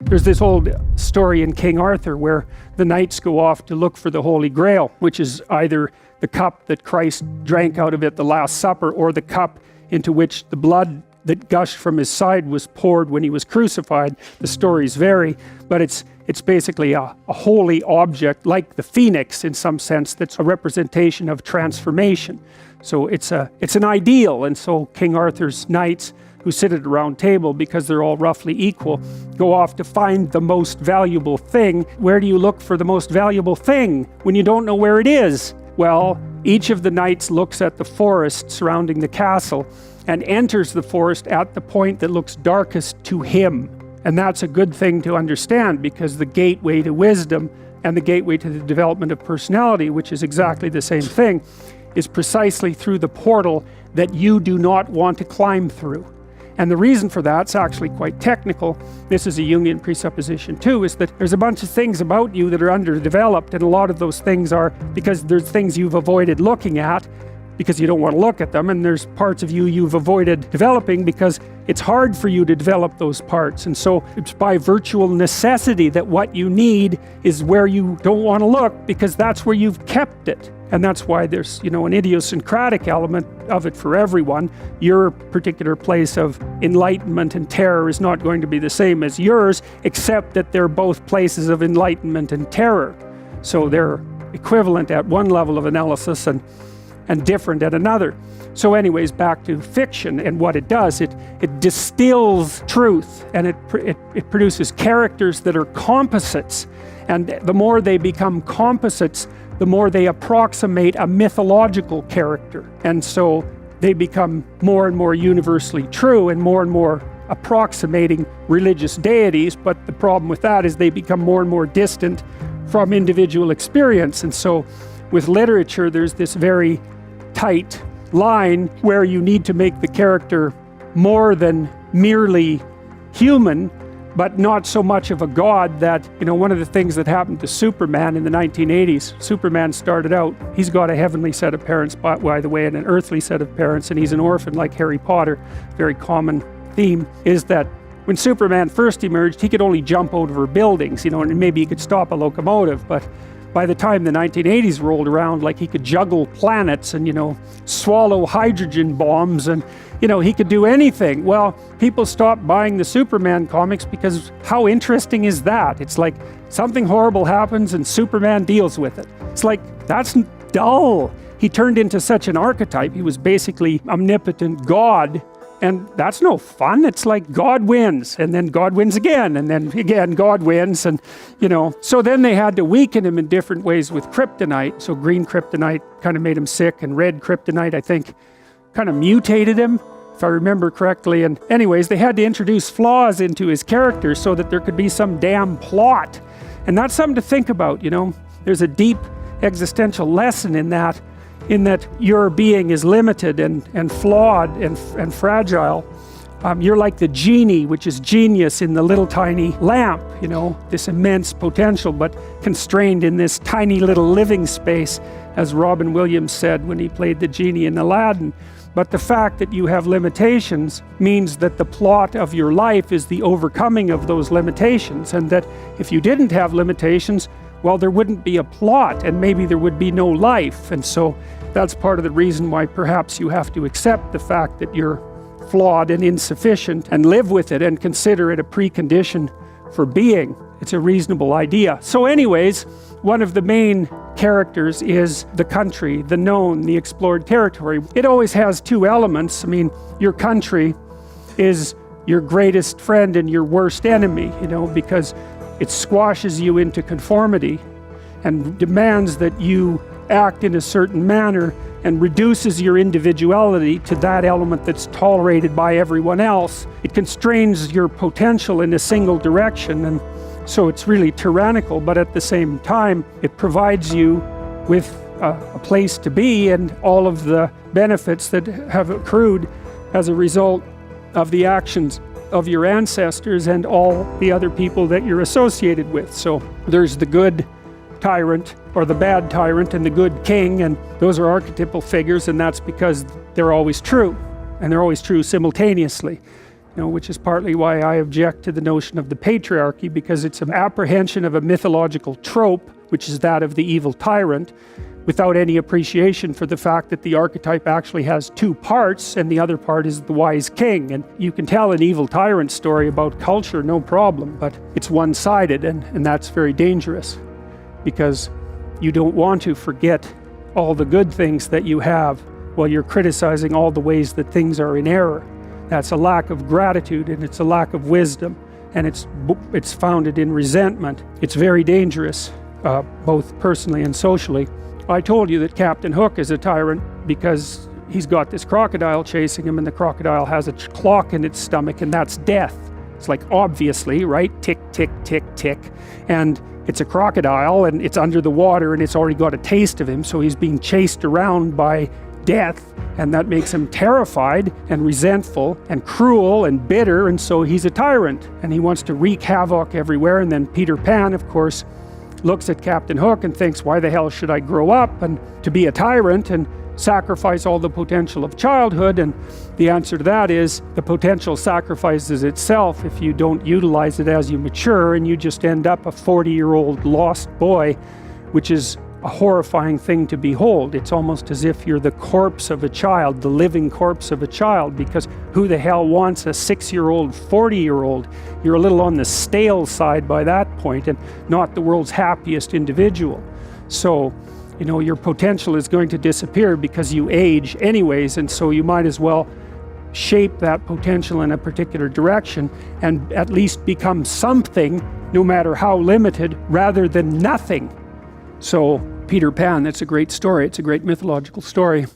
There's this old story in King Arthur where the knights go off to look for the Holy Grail, which is either the cup that Christ drank out of at the Last Supper or the cup into which the blood that gushed from his side was poured when he was crucified. The stories vary, but it's basically a holy object, like the phoenix in some sense, that's a representation of transformation. So it's an ideal, and so King Arthur's knights, who sit at a round table because they're all roughly equal, go off to find the most valuable thing. Where do you look for the most valuable thing when you don't know where it is? Well, each of the knights looks at the forest surrounding the castle and enters the forest at the point that looks darkest to him. And that's a good thing to understand, because the gateway to wisdom and the gateway to the development of personality, which is exactly the same thing, is precisely through the portal that you do not want to climb through. And the reason for that's actually quite technical. This is a Jungian presupposition too, is that there's a bunch of things about you that are underdeveloped, and a lot of those things are because there's things you've avoided looking at because you don't want to look at them, and there's parts of you you've avoided developing because it's hard for you to develop those parts. And so it's by virtual necessity that what you need is where you don't want to look, because that's where you've kept it. And that's why there's, an idiosyncratic element of it for everyone. Your particular place of enlightenment and terror is not going to be the same as yours, except that they're both places of enlightenment and terror. So they're equivalent at one level of analysis and different at another. So anyways, back to fiction and what it does. It distills truth, and it produces characters that are composites. And the more they become composites, the more they approximate a mythological character. And so they become more and more universally true and more approximating religious deities. But the problem with that is they become more and more distant from individual experience. And so with literature, there's this very tight line where you need to make the character more than merely human, but not so much of a god that, one of the things that happened to Superman in the 1980s, Superman started out, he's got a heavenly set of parents, by the way, and an earthly set of parents, and he's an orphan like Harry Potter. Very common theme is that when Superman first emerged, he could only jump over buildings, and maybe he could stop a locomotive, but by the time the 1980s rolled around, like he could juggle planets and, swallow hydrogen bombs, and, he could do anything. Well, people stopped buying the Superman comics because how interesting is that? It's like something horrible happens and Superman deals with it. It's like, that's dull. He turned into such an archetype. He was basically omnipotent God. And that's no fun. It's like God wins, and then God wins again, and then again God wins, and So then they had to weaken him in different ways with kryptonite. So green kryptonite kind of made him sick, and red kryptonite, I think, kind of mutated him, if I remember correctly. And anyways, they had to introduce flaws into his character so that there could be some damn plot. And that's something to think about, There's a deep existential lesson in that your being is limited and flawed and fragile. You're like the genie, which is genius in the little tiny lamp, this immense potential, but constrained in this tiny little living space, as Robin Williams said when he played the genie in Aladdin. But the fact that you have limitations means that the plot of your life is the overcoming of those limitations, and that if you didn't have limitations, well, there wouldn't be a plot, and maybe there would be no life. And so that's part of the reason why perhaps you have to accept the fact that you're flawed and insufficient and live with it and consider it a precondition for being. It's a reasonable idea. So anyways, one of the main characters is the country, the known, the explored territory. It always has two elements. I mean, your country is your greatest friend and your worst enemy, because it squashes you into conformity and demands that you act in a certain manner and reduces your individuality to that element that's tolerated by everyone else. It constrains your potential in a single direction, and so it's really tyrannical, but at the same time, it provides you with a place to be and all of the benefits that have accrued as a result of the actions of your ancestors and all the other people that you're associated with. So there's the good tyrant or the bad tyrant and the good king, and those are archetypal figures, and that's because they're always true, and they're always true simultaneously. which is partly why I object to the notion of the patriarchy, because it's an apprehension of a mythological trope, which is that of the evil tyrant, without any appreciation for the fact that the archetype actually has two parts, and the other part is the wise king. And you can tell an evil tyrant story about culture, no problem, but it's one-sided, and that's very dangerous, because you don't want to forget all the good things that you have while you're criticizing all the ways that things are in error. That's a lack of gratitude, and it's a lack of wisdom, and it's founded in resentment. It's very dangerous, both personally and socially. I told you that Captain Hook is a tyrant because he's got this crocodile chasing him, and the crocodile has a clock in its stomach, and that's death. It's like, obviously, right? Tick, tick, tick, tick. And it's a crocodile, and it's under the water, and it's already got a taste of him, so he's being chased around by death, and that makes him terrified and resentful and cruel and bitter, and so he's a tyrant, and he wants to wreak havoc everywhere. And then Peter Pan, of course, looks at Captain Hook and thinks, why the hell should I grow up and to be a tyrant and sacrifice all the potential of childhood? And the answer to that is, the potential sacrifices itself if you don't utilize it as you mature, and you just end up a 40-year-old lost boy, which is a horrifying thing to behold. It's almost as if you're the corpse of a child, the living corpse of a child, because who the hell wants a 6-year-old, 40-year-old? You're a little on the stale side by that point, and not the world's happiest individual. So, your potential is going to disappear because you age anyways, and so you might as well shape that potential in a particular direction and at least become something, no matter how limited, rather than nothing. So Peter Pan, that's a great story. It's a great mythological story.